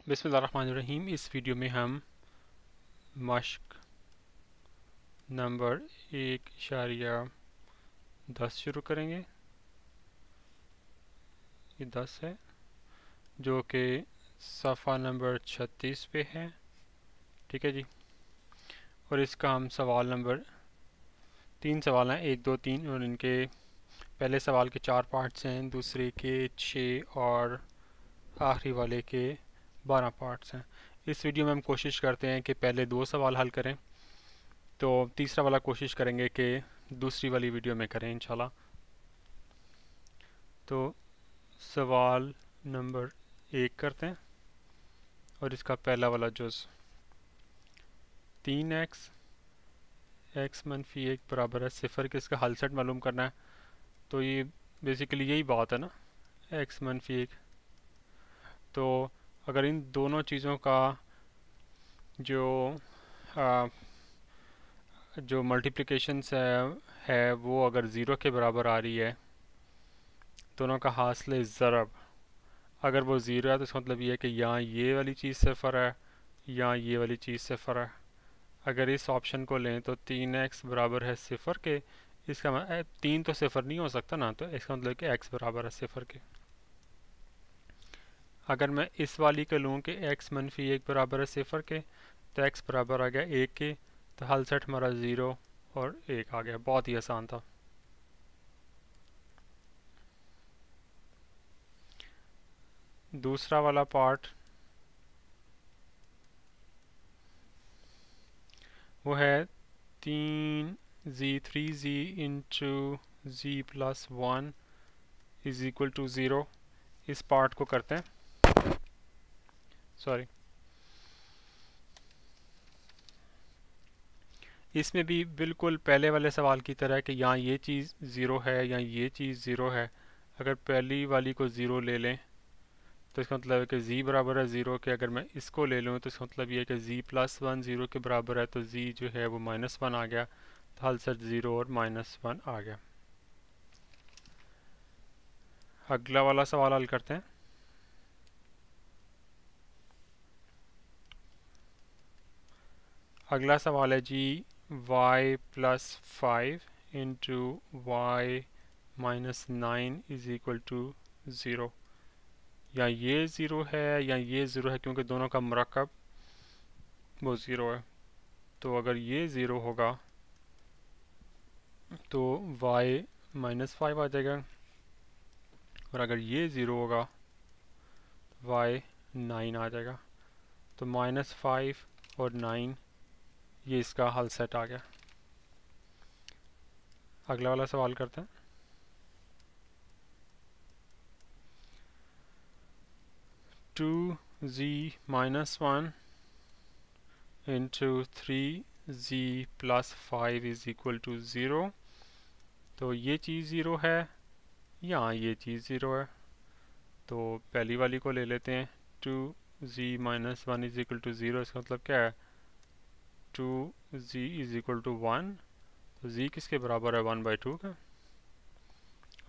बिस्मिल्लाहिर्रहमानिर्रहीम। इस वीडियो में हम मश्क नंबर 1.10 शुरू करेंगे। ये 10 है जो कि सफ़ा नंबर 36 पे है। ठीक है जी। और इसका हम सवाल नंबर 3 सवाल हैं, 1, 2, 3, और इनके पहले सवाल के 4 पार्ट्स हैं, दूसरे के 6 और आखिरी वाले के 12 पार्ट्स हैं। इस वीडियो में हम कोशिश करते हैं कि पहले 2 सवाल हल करें, तो तीसरा वाला कोशिश करेंगे कि दूसरी वाली वीडियो में करें इंशाल्लाह। तो सवाल नंबर 1 करते हैं और इसका पहला वाला जुज़ 3x x-1 बराबर है 0 के इसका हल सेट मालूम करना है। तो ये बेसिकली यही बात है ना, x-1। तो अगर इन दोनों चीज़ों का जो मल्टीप्लिकेशन है वो अगर ज़ीरो के बराबर आ रही है, दोनों का हासिल ज़रब अगर वो ज़ीरो है, तो इसका मतलब ये है कि यहाँ ये वाली चीज़ सिफर है, यहाँ ये वाली चीज़ सिफर है। अगर इस ऑप्शन को लें तो 3x बराबर है 0 के, इसका 3 तो सिफर नहीं हो सकता ना, तो इसका मतलब कि x बराबर है 0 के। अगर मैं इस वाली को लूँ कि x-1 बराबर है 0 के, तो x बराबर आ गया 1 के, तो हल सेट हमारा 0 और 1 आ गया। बहुत ही आसान था। दूसरा वाला पार्ट वो है 3z into z plus 1 is equal to 0। इस पार्ट को करते हैं, सॉरी, इसमें भी बिल्कुल पहले वाले सवाल की तरह कि यहाँ ये चीज़ ज़ीरो है या ये चीज़ ज़ीरो है। अगर पहली वाली को ज़ीरो ले लें तो इसका मतलब है कि z बराबर है 0 के। अगर मैं इसको ले लूँ तो इसका मतलब ये है कि z प्लस 1 0 के बराबर है, तो z जो है वो -1 आ गया, तो हल सेट 0 और -1 आ गया। अगला वाला सवाल हल करते हैं। अगला सवाल है जी y plus 5 into y minus 9 is equal to 0। या ये 0 है या ये 0 है, क्योंकि दोनों का मरकब वो 0 है। तो अगर ये 0 होगा तो y -5 आ जाएगा, और अगर ये 0 होगा तो y 9 आ जाएगा। तो -5 और 9 ये इसका हल सेट आ गया। अगला वाला सवाल करते हैं। Two z minus 1 into 3z plus 5 is equal to 0। तो ये चीज़ 0 है, यहाँ ये चीज़ 0 है, तो पहली वाली को ले लेते हैं। 2z minus 1 is equal to 0, इसका मतलब क्या है, 2z इज इक्वल टू 1। तो z किसके बराबर है, 1/2 का।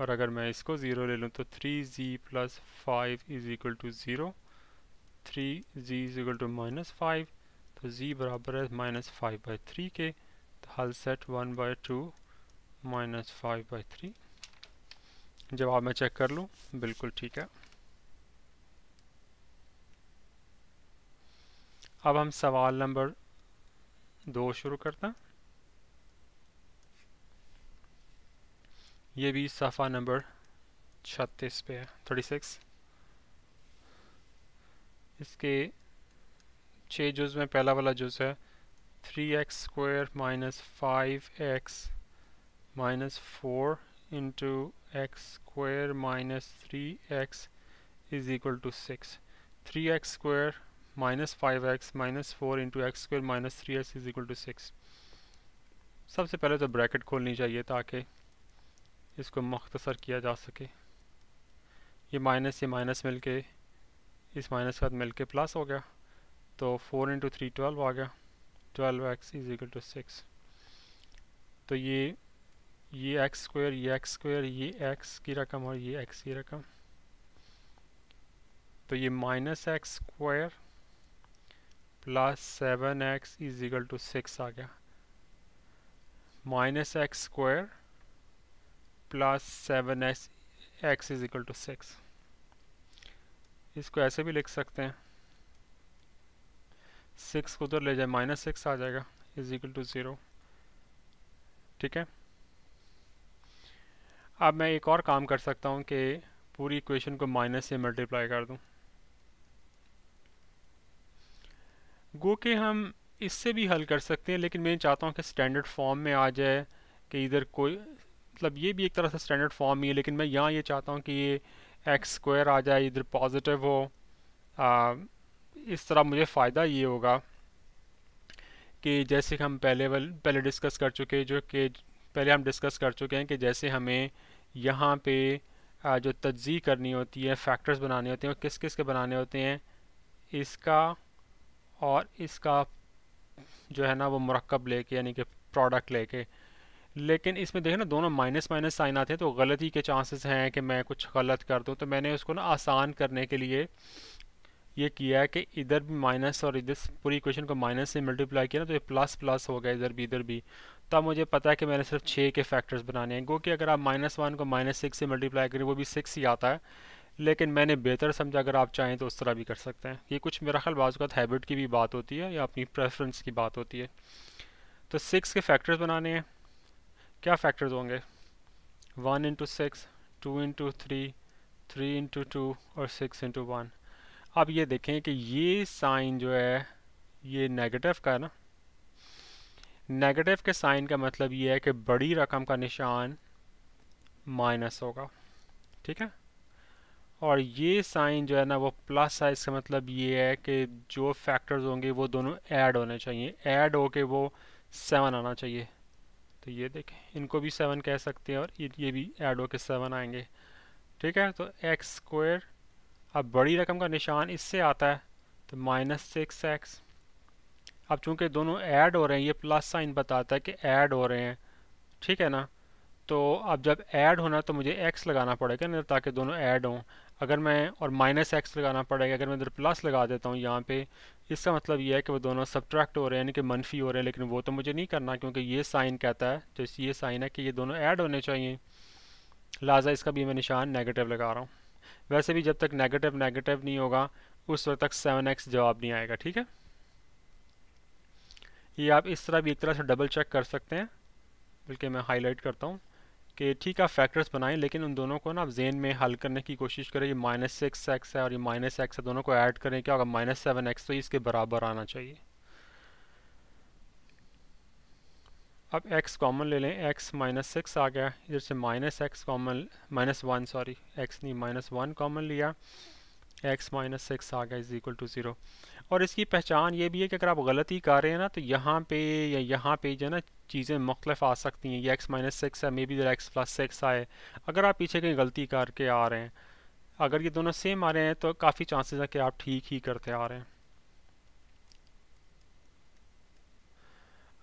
और अगर मैं इसको 0 ले लूँ तो 3z plus 5 is equal to 0। 3z is equal to -5, तो z बराबर है -5/3 के, तो हल सेट 1/2 -5/3। जवाब मैं चेक कर लूँ, बिल्कुल ठीक है। अब हम सवाल नंबर 2 शुरू करते हैं। ये भी सफ़ा नंबर 36 पे है, 36। इसके 6 जुज़ में पहला वाला जुज़ है 3x² minus 5x minus 4 into x² minus 3x is equal to 6। 3x² minus 5x minus 4 into x² minus 3x is equal to 6। सबसे पहले तो ब्रैकेट खोलनी चाहिए ताकि इसको मुख्तसर किया जा सके। ये माइनस मिलके इस माइनस के साथ मिलके प्लस हो गया, तो 4 इंटू 3 12 आ गया। 12x is equal to 6। तो ये x², ये x², ये x की रकम और ये x की रकम, तो ये -x² plus 7x is equal to 6 आ गया, minus x square plus 7x is equal to 6। इसको ऐसे भी लिख सकते हैं, 6 को उधर ले जाए -6 आ जाएगा इज इक्वल टू 0। ठीक है, अब मैं एक और काम कर सकता हूँ कि पूरी इक्वेशन को माइनस से मल्टीप्लाई कर दूँ। गो के हम इससे भी हल कर सकते हैं, लेकिन मैं चाहता हूँ कि स्टैंडर्ड फॉर्म में आ जाए, कि इधर कोई मतलब ये भी एक तरह से स्टैंडर्ड फॉर्म ही है, लेकिन मैं यहाँ ये चाहता हूँ कि ये एक्स स्क्वायर आ जाए, इधर पॉजिटिव हो। इस तरह मुझे फ़ायदा ये होगा कि जैसे हम पहले डिस्कस कर चुके, जो कि पहले हम डिस्कस कर चुके हैं कि जैसे हमें यहाँ पे जो तज्ज़ी करनी होती है, फैक्टर्स बनाने होते हैं, वो किस किस के बनाने होते हैं, इसका और इसका जो है ना वो मरकब लेके, यानी कि प्रोडक्ट लेके। लेकिन इसमें देखें ना दोनों माइनस माइनस साइन आते हैं, तो गलती के चांसेस हैं कि मैं कुछ गलत कर दूं। तो मैंने उसको ना आसान करने के लिए ये किया है कि इधर भी माइनस और इधर पूरी इक्वेशन को माइनस से मल्टीप्लाई किया ना, तो ये प्लस प्लस हो गया इधर भी। तब मुझे पता है कि मैंने सिर्फ 6 के फैक्टर्स बनाने हैं। गो कि अगर आप -1 को -6 से मल्टीप्लाई करें वो भी 6 ही आता है, लेकिन मैंने बेहतर समझा, अगर आप चाहें तो उस तरह भी कर सकते हैं। ये कुछ मेरा ख्याल बाज़ वक़्त हैबिट की भी बात होती है या अपनी प्रेफरेंस की बात होती है। तो 6 के फैक्टर्स बनाने हैं। क्या फैक्टर्स होंगे? 1 इंटू 6, 2 इंटू 3, 3 इंटू 2 और 6 इंटू 1। अब ये देखें कि ये साइन जो है ये नेगेटिव का है ना। नेगेटिव के साइन का मतलब ये है कि बड़ी रकम का निशान माइनस होगा। ठीक है, और ये साइन जो है ना वो प्लस है। इसका मतलब ये है कि जो फैक्टर्स होंगे वो दोनों ऐड होने चाहिए, ऐड होके वो 7 आना चाहिए। तो ये देखें, इनको भी 7 कह सकते हैं और ये भी ऐड होके 7 आएंगे। ठीक है, तो एक्स स्क्वायर, अब बड़ी रकम का निशान इससे आता है तो -6x। अब चूंकि दोनों ऐड हो रहे हैं, ये प्लस साइन बताता है कि ऐड हो रहे हैं। ठीक है ना, तो अब जब ऐड होना तो मुझे x लगाना पड़ेगा ना, ताकि दोनों ऐड हों। अगर मैं और -x लगाना पड़ेगा, अगर मैं इधर प्लस लगा देता हूँ यहाँ पे, इसका मतलब ये है कि वो दोनों सब्ट्रैक्ट हो रहे हैं, यानी कि मनफी हो रहे हैं। लेकिन वो तो मुझे नहीं करना, क्योंकि ये साइन कहता है, तो ये साइन है कि ये दोनों ऐड होने चाहिए, लिहाजा इसका भी मैं निशान नेगेटिव लगा रहा हूँ। वैसे भी जब तक नेगेटिव नेगेटिव नहीं होगा उस वक्त तक 7x जवाब नहीं आएगा। ठीक है, ये आप इस तरह भी एक तरह से डबल चेक कर सकते हैं, बल्कि मैं हाईलाइट करता हूँ कि ठीक है फैक्टर्स बनाएं, लेकिन उन दोनों को ना आप जेन में हल करने की कोशिश करें। ये -6x है और ये -x है, दोनों को ऐड करें, क्या होगा -7x, तो इसके बराबर आना चाहिए। अब x कॉमन ले लें, x -6 आ गया, इधर से -x कॉमन, -1 सॉरी, x नहीं -1 कॉमन लिया, x -6 आ गया इज इक्वल टू 0। और इसकी पहचान ये भी है कि अगर आप गलती कर रहे हैं ना, तो यहाँ पे या यहाँ पे जो है ना चीज़ें मुख्तलिफ आ सकती हैं। ये x -6 है, मे बी इधर x +6 आए। अगर आप पीछे कहीं गलती करके आ रहे हैं, अगर ये दोनों सेम आ रहे हैं तो काफ़ी चांसेस है कि आप ठीक ही करते आ रहे हैं।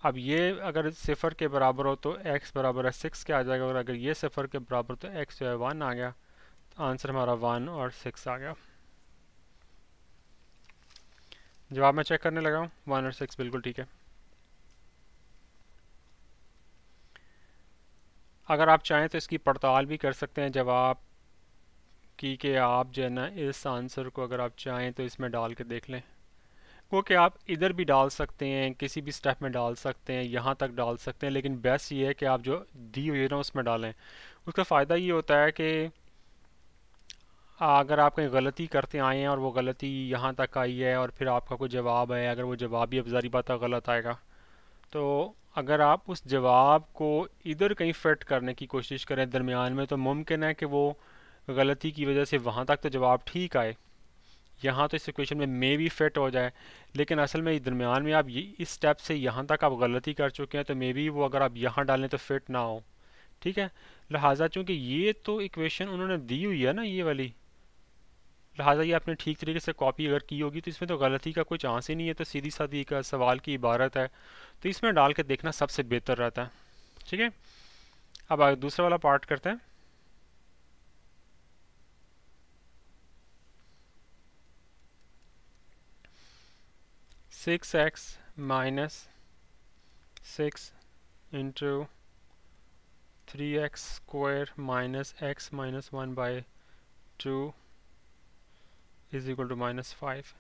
अब ये अगर 0 के बराबर हो तो x बराबर है 6 के आ जाएगा, और अगर ये 0 के बराबर तो x जो है 1 आ गया। तो आंसर हमारा 1 और 6 आ गया। जवाब मैं चेक करने लगा हूँ, 1 और 6 बिल्कुल ठीक है। अगर आप चाहें तो इसकी पड़ताल भी कर सकते हैं जवाब की, कि आप जो है ना इस आंसर को अगर आप चाहें तो इसमें डाल के देख लें। वो कि आप इधर भी डाल सकते हैं, किसी भी स्टेप में डाल सकते हैं, यहाँ तक डाल सकते हैं, लेकिन बेस्ट ये है कि आप जो दी हुई है ना उसमें डालें। उसका फ़ायदा ये होता है कि अगर आप कहीं गलती करते आए हैं और वो गलती यहाँ तक आई है और फिर आपका कोई जवाब है, अगर वो जवाब भी अब ज़ाहिर बात है गलत आएगा, तो अगर आप उस जवाब को इधर कहीं फिट करने की कोशिश करें दरमियान में, तो मुमकिन है कि वो गलती की वजह से वहाँ तक तो जवाब ठीक आए, यहाँ तो इस इक्वेशन में मे भी फिट हो जाए, लेकिन असल में दरमियान में आप ये इस स्टेप से यहाँ तक आप गलती कर चुके हैं, तो मे बी वो अगर आप यहाँ डालें तो फिट ना हो। ठीक है, लिहाजा चूँकि ये तो इक्वेशन उन्होंने दी हुई है ना ये वाली, लिहाजा ये आपने ठीक तरीके से कॉपी अगर की होगी तो इसमें तो गलती का कोई चांस ही नहीं है, तो सीधी सादी एक सवाल की इबारत है, तो इसमें डाल के देखना सबसे बेहतर रहता है। ठीक है, अब आगे दूसरा वाला पार्ट करते हैं। 6x minus 6 into 3x square minus x minus 1 by 2 is equal to minus 5.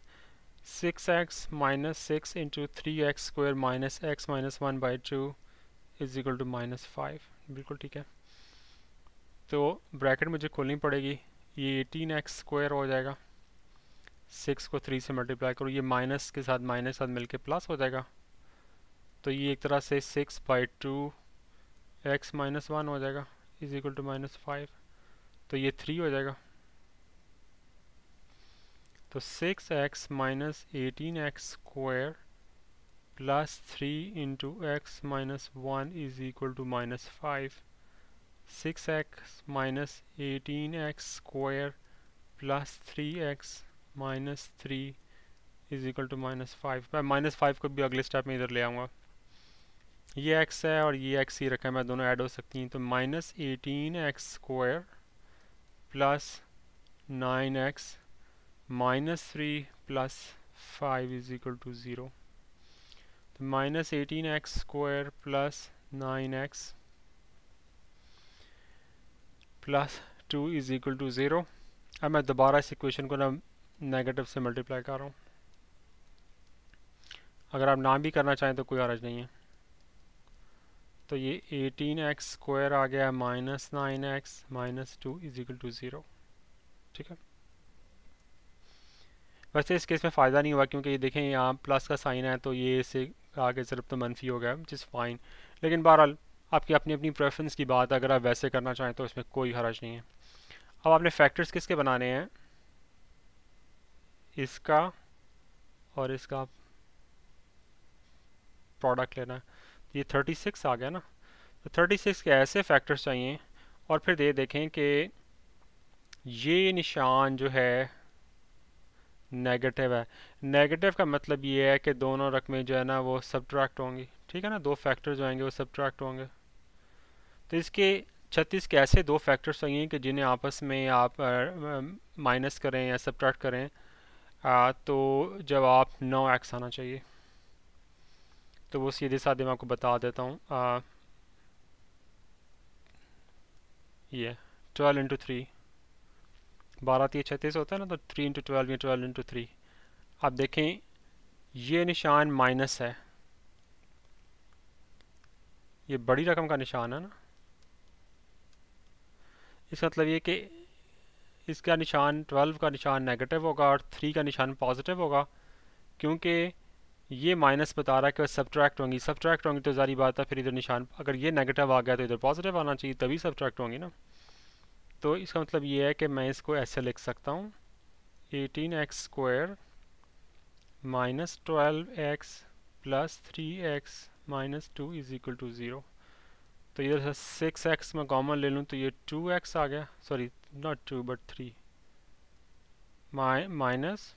6x minus 6 into 3x square minus x minus 1 by 2 is equal to minus 5. बिल्कुल ठीक है. तो ब्रैकेट मुझे खोलनी पड़ेगी. ये 18x स्क्वायर हो जाएगा. 6 को 3 से मल्टीप्लाई करो, ये माइनस के साथ मिलके प्लस हो जाएगा. तो ये एक तरह से 6 बाई 2 x माइनस 1 हो जाएगा इज इक्वल टू माइनस 5. तो ये 3 हो जाएगा. तो 6x minus 18x square plus 3 into x minus 1 is equal to minus 5. 6x minus 18x square plus 3x minus 3 is equal to minus 5. मैं माइनस 5 को भी अगले स्टेप में इधर ले आऊँगा. ये x है और ये x ही रखा है, मैं दोनों ऐड हो सकती हैं. तो minus 18x square plus 9x minus 3 plus 5 is equal to 0. तो minus 18x square plus 9x plus 2 is equal to 0. अब मैं दोबारा इस इक्वेशन को ना नेगेटिव से मल्टीप्लाई कर रहा हूँ. अगर आप ना भी करना चाहें तो कोई हर्ज नहीं है. तो ये 18x स्क्वायर आ गया minus 9x minus 2 is equal to 0. ठीक है. वैसे इस केस में फ़ायदा नहीं हुआ क्योंकि ये देखें यहाँ प्लस का साइन है, तो ये से आगे सिर्फ तो मनफी हो गया, विच इज़ फाइन. लेकिन बहरहाल आपकी अपनी अपनी प्रेफरेंस की बात है. अगर आप वैसे करना चाहें तो इसमें कोई हर्ज नहीं है. अब आपने फैक्टर्स किसके बनाने हैं? इसका और इसका प्रोडक्ट लेना है. ये 36 आ गया ना. तो 36 के ऐसे फैक्टर्स चाहिए और फिर देखें कि ये निशान जो है नेगेटिव है. नेगेटिव का मतलब ये है कि दोनों रकमें जो है ना वो सब्ट्रैक्ट होंगी. ठीक है ना, दो फैक्टर्स जो आएंगे वो सब्ट्रैक्ट होंगे. तो इसके 36 के ऐसे दो फैक्टर्स चाहिए कि जिन्हें आपस में आप माइनस करें या सब्ट्रैक्ट करें तो जवाब 9x आना चाहिए. तो वो सीधे साधे मैं आपको बता देता हूँ. ये 12 इंटू 3 12 3 36 होता है ना. तो 3 इंटू 12 या 12 इंटू 3. आप देखें ये निशान माइनस है, ये बड़ी रकम का निशान है ना. इसका मतलब ये कि इसका निशान 12 का निशान नेगेटिव होगा और 3 का निशान पॉजिटिव होगा क्योंकि ये माइनस बता रहा है कि सब्ट्रैक्ट होंगी तो ज़ारी बात है फिर इधर निशान अगर ये नेगेटिव आ गया तो इधर पॉजिटिव आना चाहिए, तभी सब्ट्रैक्ट होंगी ना. तो इसका मतलब ये है कि मैं इसको ऐसे लिख सकता हूँ 18x square minus 12x plus 3x minus 2 is equal to 0. तो इधर से 6x में कॉमन ले लूँ तो ये 2x आ गया, सॉरी नॉट 2 बट 3 माइनस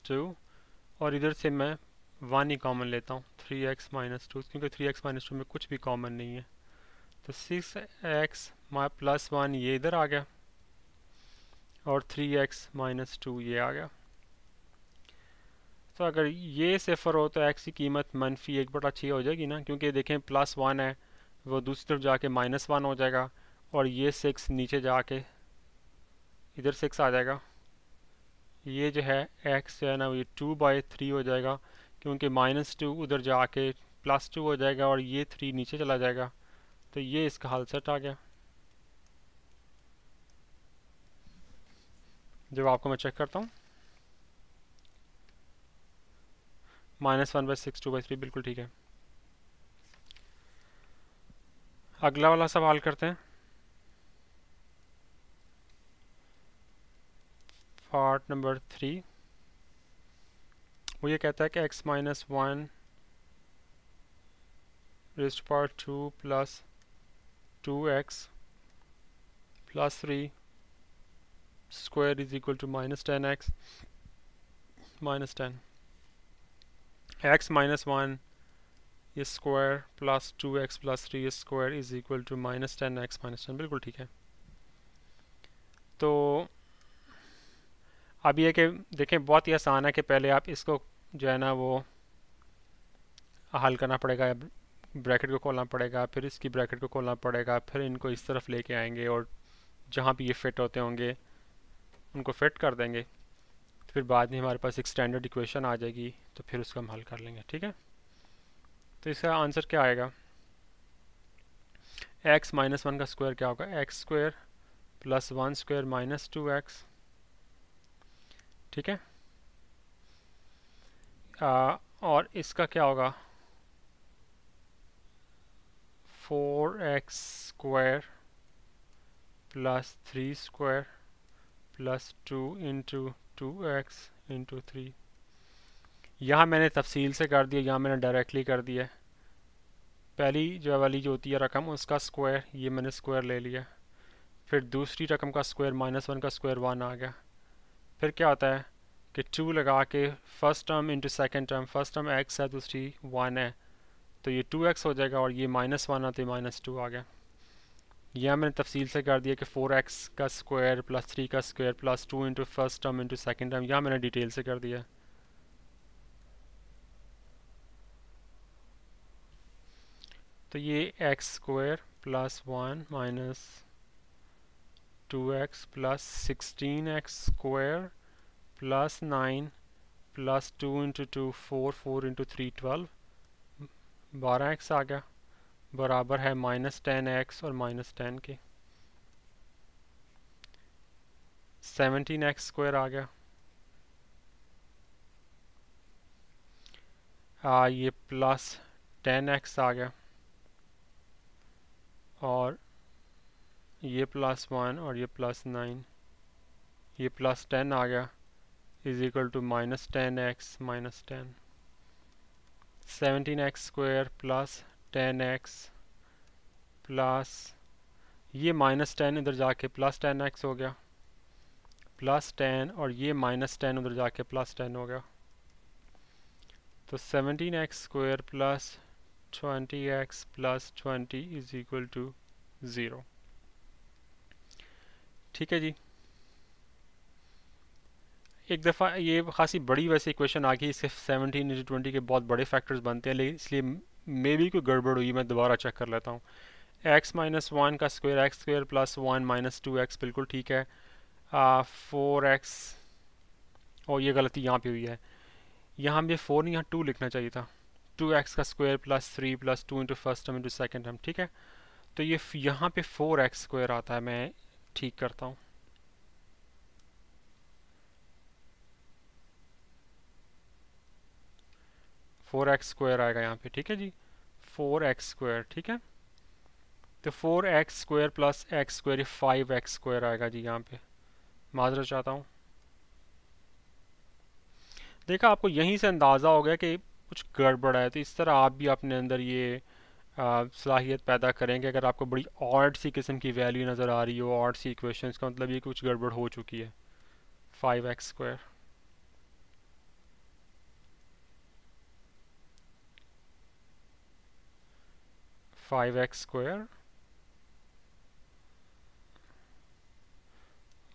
2 और इधर से मैं 1 ही कॉमन लेता हूँ 3x माइनस 2 क्योंकि 3x माइनस 2 में कुछ भी कॉमन नहीं है. तो 6x प्लस 1 ये इधर आ गया और 3x माइनस 2 ये आ गया. तो अगर ये सिफर हो तो x की कीमत मनफी 1/6 हो जाएगी ना, क्योंकि देखें प्लस 1 है वो दूसरी तरफ जाके माइनस 1 हो जाएगा और ये 6 नीचे जाके इधर 6 आ जाएगा. ये जो है x जो है ना ये 2/3 हो जाएगा क्योंकि माइनस 2 उधर जाके प्लस 2 हो जाएगा और ये 3 नीचे चला जाएगा. तो ये इसका हल सेट आ गया. जब आपको मैं चेक करता हूँ -1/6 2/3 बिल्कुल ठीक है. अगला वाला सवाल करते हैं. पार्ट नंबर 3 वो ये कहता है कि x minus 1 raised to power 2 plus 2x plus 3 square is equal to minus 10x minus 10. x minus 1 ये square plus 2x plus 3 square is equal to minus 10x minus 10 बिल्कुल ठीक है. तो अब ये कि देखें बहुत ही आसान है कि पहले आप इसको जो है ना वो हल करना पड़ेगा, ब्रैकेट को खोलना पड़ेगा, फिर इसकी ब्रैकेट को खोलना पड़ेगा, फिर इनको इस तरफ लेके आएंगे और जहाँ भी ये फिट होते होंगे उनको फिट कर देंगे। तो फिर बाद में हमारे पास एक स्टैंडर्ड इक्वेशन आ जाएगी, तो फिर उसको हम हल कर लेंगे। ठीक है, तो इसका आंसर क्या आएगा? x माइनस 1 का स्क्वायर क्या होगा? X square plus 1 square minus 2x। ठीक है, और इसका क्या होगा? 4x square plus 3 square plus 2 into 2x into 3। यहाँ मैंने तफसील से कर दिया, यहाँ मैंने डायरेक्टली कर दिया। पहली जो वाली जो होती है रकम उसका स्क्वायर, ये मैंने स्क्वायर ले लिया। फिर दूसरी रकम का स्क्वायर माइनस 1 का स्क्वायर 1 आ गया। फिर क्या होता है कि 2 लगा के first term into second term, first term x है दूसरी 1 है, तो ये 2x हो जाएगा और ये माइनस 1 आता है माइनस 2 आ गया। यह मैंने तफसील से कर दिया कि 4x का स्क्वायर प्लस 3 का square plus 2 into first term into second term, यह मैंने डिटेल से कर दिया। तो ये x square plus 1 minus 2x plus 16x square plus 9 plus 2 into 2 4, 4 into 3 12, 12x आ गया, बराबर है माइनस 10x और माइनस 10 के। 17x स्क्वायर आ गया, ये प्लस 10x आ गया, और ये प्लस 1 और ये प्लस 9, ये प्लस 10 आ गया, is equal to minus 10x minus 10। 17x square plus 10x plus ये माइनस 10 इधर जाके प्लस 10x हो गया, प्लस 10, और ये माइनस 10 उधर जाके प्लस 10 हो गया। तो 17x square plus 20x plus 20 is equal to 0। ठीक है जी, एक दफ़ा ये खासी बड़ी वैसे इक्वेशन आ गई, इसके 17 इंटू 20 के बहुत बड़े फैक्टर्स बनते हैं, लेकिन इसलिए मे भी कोई गड़बड़ हुई, मैं दोबारा चेक कर लेता हूँ। x माइनस 1 का square x square plus 1 minus 2x बिल्कुल ठीक है। 4x, और ये गलती यहाँ पे हुई है, यहाँ पे 4 नहीं, यहाँ 2 लिखना चाहिए था। 2x का square plus 3 plus 2 into first term into second term. ठीक है, तो ये यहाँ पे 4x स्क्वायर आता है, मैं ठीक करता हूँ। फोर एक्स स्क्वायर आएगा यहाँ पे। ठीक है जी, 4x स्क्वायर। ठीक है, तो 4x square plus x square, ये 5x स्क्वायर आएगा जी यहाँ पे। माजरत चाहता हूँ। देखा, आपको यहीं से अंदाज़ा हो गया कि कुछ गड़बड़ है, तो इस तरह आप भी अपने अंदर ये सलाहियत पैदा करेंगे। अगर आपको बड़ी ऑड सी किस्म की वैल्यू नज़र आ रही हो, ऑड सी इक्वेशन का मतलब ये कुछ गड़बड़ हो चुकी है। 5x स्क्वायर,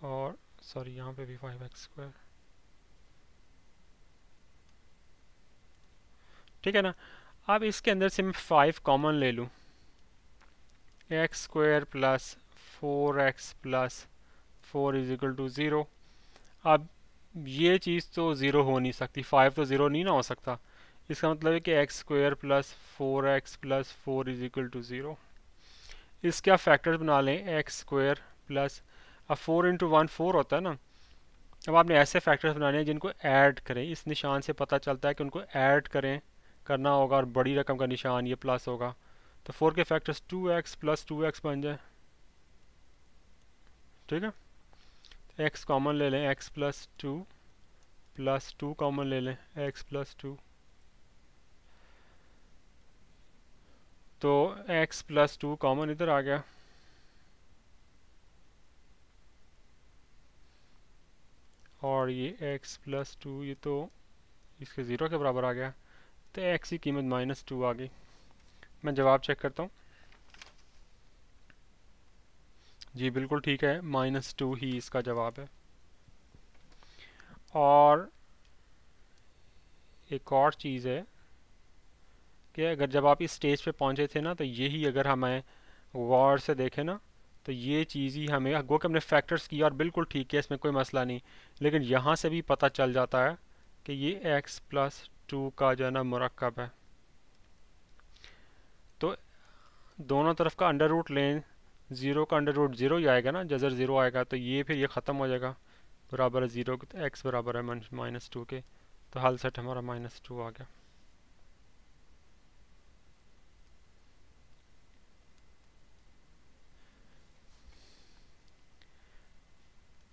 और सॉरी यहाँ पे भी 5x स्क्वायर। ठीक है ना, अब इसके अंदर से मैं 5 कॉमन ले लूँ, x square plus 4x plus 4 is equal to 0। अब ये चीज़ तो ज़ीरो हो नहीं सकती, 5 तो ज़ीरो नहीं ना हो सकता। इसका मतलब है कि x square plus 4x plus 4 is equal to 0। इसके आप फैक्टर्स बना लें, एक्स स्क्वायर प्लस, अब 4 इंटू 1 4 होता है ना। अब आपने ऐसे फैक्टर्स बनाने हैं जिनको ऐड करें, इस निशान से पता चलता है कि उनको ऐड करें करना होगा, और बड़ी रकम का निशान ये प्लस होगा। तो 4 के फैक्टर्स 2x प्लस 2x बन जाए। ठीक है, x कॉमन ले लें, x प्लस 2 प्लस 2 कॉमन ले लें, x प्लस 2, तो x प्लस 2 कॉमन इधर आ गया, और ये x प्लस 2 ये तो इसके ज़ीरो के बराबर आ गया, तो x की कीमत -2 आ गई। मैं जवाब चेक करता हूँ। जी बिल्कुल ठीक है, -2 ही इसका जवाब है। और एक और चीज़ है कि अगर जब आप इस स्टेज पे पहुंचे थे ना, तो यही अगर हमें गौर से देखें ना, तो ये चीज़ ही हमें गो के हमने फैक्टर्स किया और बिल्कुल ठीक है, इसमें कोई मसला नहीं, लेकिन यहाँ से भी पता चल जाता है कि ये x+2 का जो है ना मुरक्कब है। तो दोनों तरफ का अंडर रूट लें, ज़ीरो का अंडर रूट ज़ीरो ही आएगा ना, जजर ज़ीरो आएगा, तो ये फिर ये ख़त्म हो जाएगा, बराबर है ज़ीरो के, तो एक्स बराबर है -2 के, तो हल सेट हमारा -2 आ गया।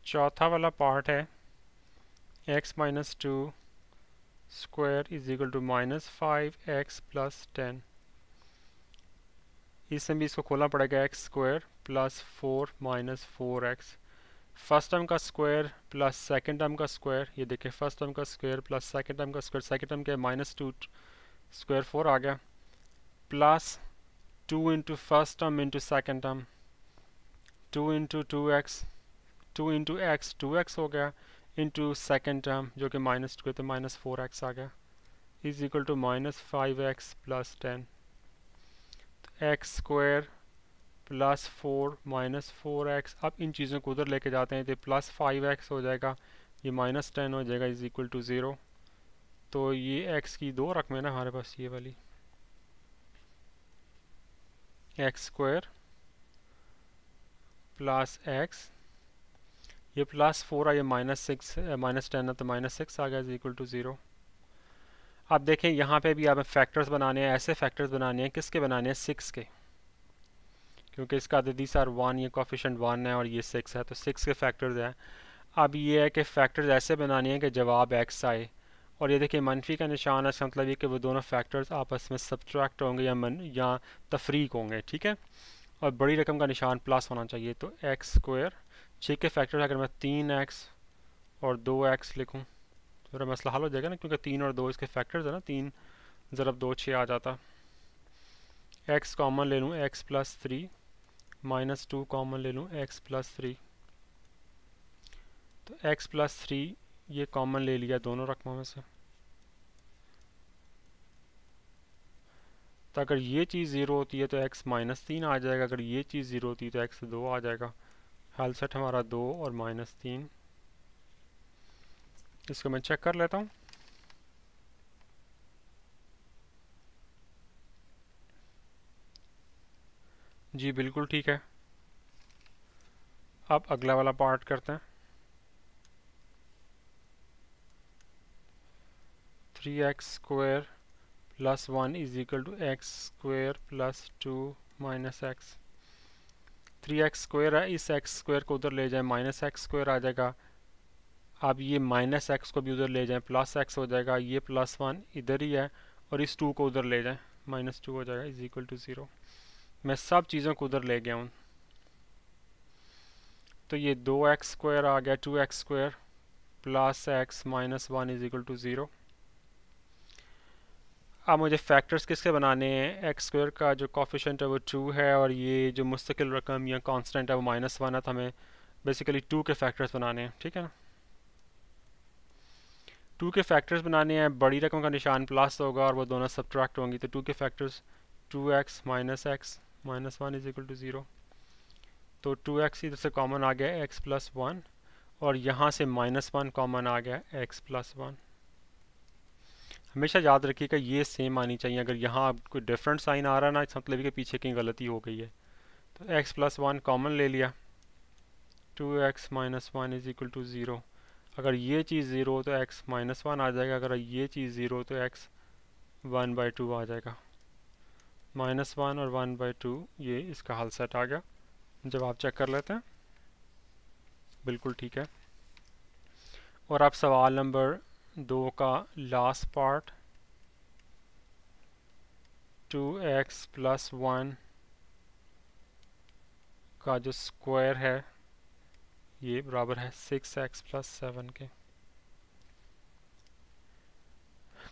चौथा वाला पार्ट है x-2 square is equal to -5x + 10। इसमें भी इसको खोलना पड़ेगा, x square + 4 - 4x, first term का स्क्वायर प्लस सेकंड टर्म का स्क्वायर, ये देखिए फर्स्ट टर्म का स्क्वायर प्लस सेकंड टर्म का स्क्वायर, सेकंड टर्म के -2 स्क्वायर 4 आ गया, plus 2 into first term into second term, 2 into 2x, 2 into x 2x हो गया, इंटू सेकंड टर्म जो कि -2 है तो -4x आ गया, इज इक्वल टू -5x + 10। तो x स्क्वायर + 4 - 4x, अब इन चीज़ों को उधर लेके जाते हैं तो +5x हो जाएगा, ये -10 हो जाएगा, इज इक्वल टू 0। तो ये x की दो रकमें ना हमारे पास, ये वाली x स्क्वायर + x, ये +4 है, ये -6 -10 है तो -6 आ गया, इज इक्वल टू 0। अब देखें यहाँ पे भी हमें फैक्टर्स बनाने हैं, ऐसे फैक्टर्स बनाने हैं, किसके बनाने हैं, 6 के, क्योंकि इसका दीस आर 1, ये कोफिशिएंट 1 है और ये 6 है, तो 6 के फैक्टर्स हैं। अब ये है कि फैक्टर्स ऐसे बनाने हैं कि जवाब x आए, और ये देखिए मनफी का निशान है, इसका मतलब ये कि वो दोनों फैक्टर्स आपस में सब्ट्रैक्ट होंगे या तफरीक होंगे, ठीक है, और बड़ी रकम का निशान प्लस होना चाहिए। तो एक्स स्क्वायर 6 के फैक्टर्स, अगर मैं 3x और 2x लिखूं तो मेरा मसला हल हो जाएगा ना, क्योंकि 3 और 2 इसके फैक्टर्स है ना, 3 ज़रब 2 6 आ जाता। x कॉमन ले लूँ, x + 3, -2 कॉमन ले लूँ, x + 3, तो x + 3 ये कॉमन ले लिया दोनों रकमों में से, तो अगर ये चीज़ 0 होती है तो x -3 आ जाएगा, अगर ये चीज़ 0 होती है तो x 2 आ जाएगा। हल सेट हमारा 2 और -3। इसको मैं चेक कर लेता हूँ। जी बिल्कुल ठीक है। अब अगला वाला पार्ट करते हैं। 3x² + 1 is equal to x² + 2 - x। 3x² है, इस x² को उधर ले जाए, -x² आ जाएगा। अब ये -x को भी उधर ले जाएं, +x हो जाएगा, ये +1 इधर ही है, और इस 2 को उधर ले जाएं, -2 हो जाएगा, इज इक्वल टू 0। मैं सब चीज़ों को उधर ले गया हूँ, तो ये 2x² आ गया, 2x² + x -1 is equal to 0। अब मुझे फैक्टर्स किसके बनाने हैं, x² का जो कोफिशिएंट है वो 2 है, और ये जो मुस्तकिल रकम या कांस्टेंट है वो -1 है, तो हमें बेसिकली 2 के फैक्टर्स बनाने हैं, ठीक है ना। 2 के फैक्टर्स बनाने हैं, बड़ी रकम का निशान प्लस होगा और वो दोनों सब्ट्रैक्ट होंगी, तो 2 के factors 2x - x -1 is equal to 0। तो 2x इधर से कॉमन आ गया, x + 1, और यहाँ से -1 कॉमन आ गया, x + 1। हमेशा याद रखिएगा ये सेम आनी चाहिए, अगर यहाँ कोई डिफरेंट साइन आ रहा है ना, इसका मतलब कि पीछे की गलती हो गई है। तो x + 1 कॉमन ले लिया, 2x - 1 इज इक्वल टू 0। अगर ये चीज़ 0 हो तो x -1 आ जाएगा, अगर ये चीज़ 0 हो तो x 1/2 आ जाएगा। -1 और 1/2, ये इसका हल सेट आ गया। जवाब चेक कर लेते हैं, बिल्कुल ठीक है। और अब सवाल नंबर 2 का लास्ट पार्ट, 2x + 1 का जो स्क्वायर है ये बराबर है 6x + 7 के।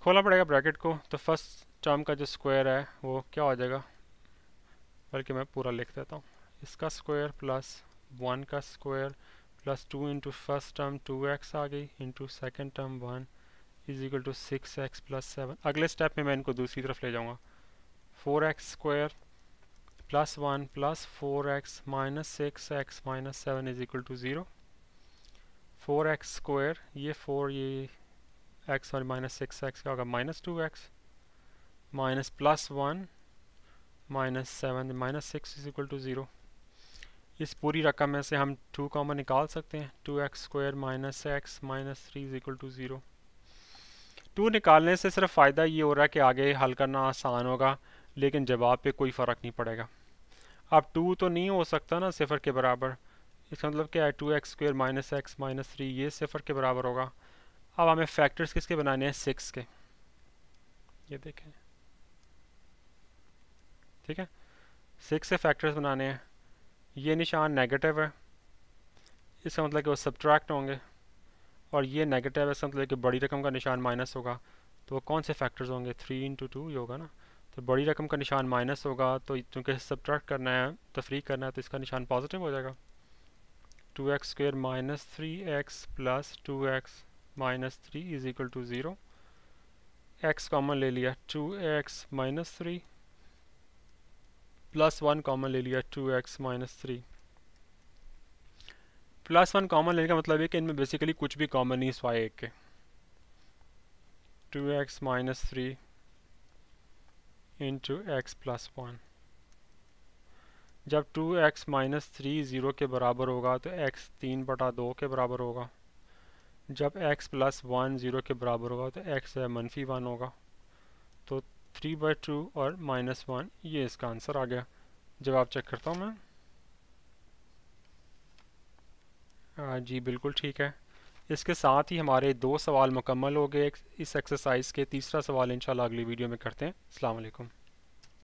खोलना पड़ेगा ब्रैकेट को, तो फर्स्ट टर्म का जो स्क्वायर है वो क्या हो जाएगा, बल्कि मैं पूरा लिख देता हूँ, इसका स्क्वायर प्लस 1 का square plus 2 into first term 2x आ गई, into second term 1 is equal to 6x plus 7। अगले स्टेप में मैं इनको दूसरी तरफ ले जाऊँगा। 4x square plus 1 plus 4x minus 6x minus 7 is equal to 0। 4x square ये 4 ये x और माइनस 6x का होगा minus 2x minus plus 1 minus 7 minus 6 is equal to 0। इस पूरी रकम में से हम 2 कॉमन निकाल सकते हैं। 2x square minus x minus 3 is equal to 0। 2 निकालने से सिर्फ फ़ायदा ये हो रहा है कि आगे हल करना आसान होगा, लेकिन जवाब पे कोई फ़र्क नहीं पड़ेगा। अब 2 तो नहीं हो सकता ना सिफर के बराबर, इसका मतलब क्या है 2x square minus x minus 3 ये सिफर के बराबर होगा। अब हमें फैक्टर्स किसके बनाने हैं? 6 के। ये देखें, ठीक है, 6 से फैक्टर्स बनाने हैं। ये निशान नेगेटिव है, इसका मतलब कि वो सब्ट्रैक्ट होंगे, और ये नेगेटिव है, इसका मतलब कि बड़ी रकम का निशान माइनस होगा। तो वो कौन से फैक्टर्स होंगे? 3 इंटू 2 ही होगा ना। तो बड़ी रकम का निशान माइनस होगा, तो चूँकि सब्ट्रैक्ट करना है, तफरीक करना है, तो इसका निशान पॉजिटिव हो जाएगा। 2x square minus 3x plus 2x minus 3 is equal to 0। x common ले लिया, 2x माइनस 3 प्लस 1 कॉमन ले लिया, 2x माइनस 3। प्लस 1 कॉमन लेने का मतलब है कि इनमें बेसिकली कुछ भी कॉमन नहीं सिवाय एक के। 2x minus 3 into x plus 1। जब 2x माइनस 3 ज़ीरो के बराबर होगा तो x 3/2 के बराबर होगा। जब x प्लस 1 ज़ीरो के बराबर होगा तो x मनफी 1 होगा। तो 3/2 और माइनस 1 ये इसका आंसर आ गया। जवाब चेक करता हूँ मैं। जी बिल्कुल ठीक है। इसके साथ ही हमारे 2 सवाल मुकम्मल हो गए इस एक्सरसाइज के। तीसरा सवाल इंशाल्लाह अगली वीडियो में करते हैं। अस्सलाम वालेकुम।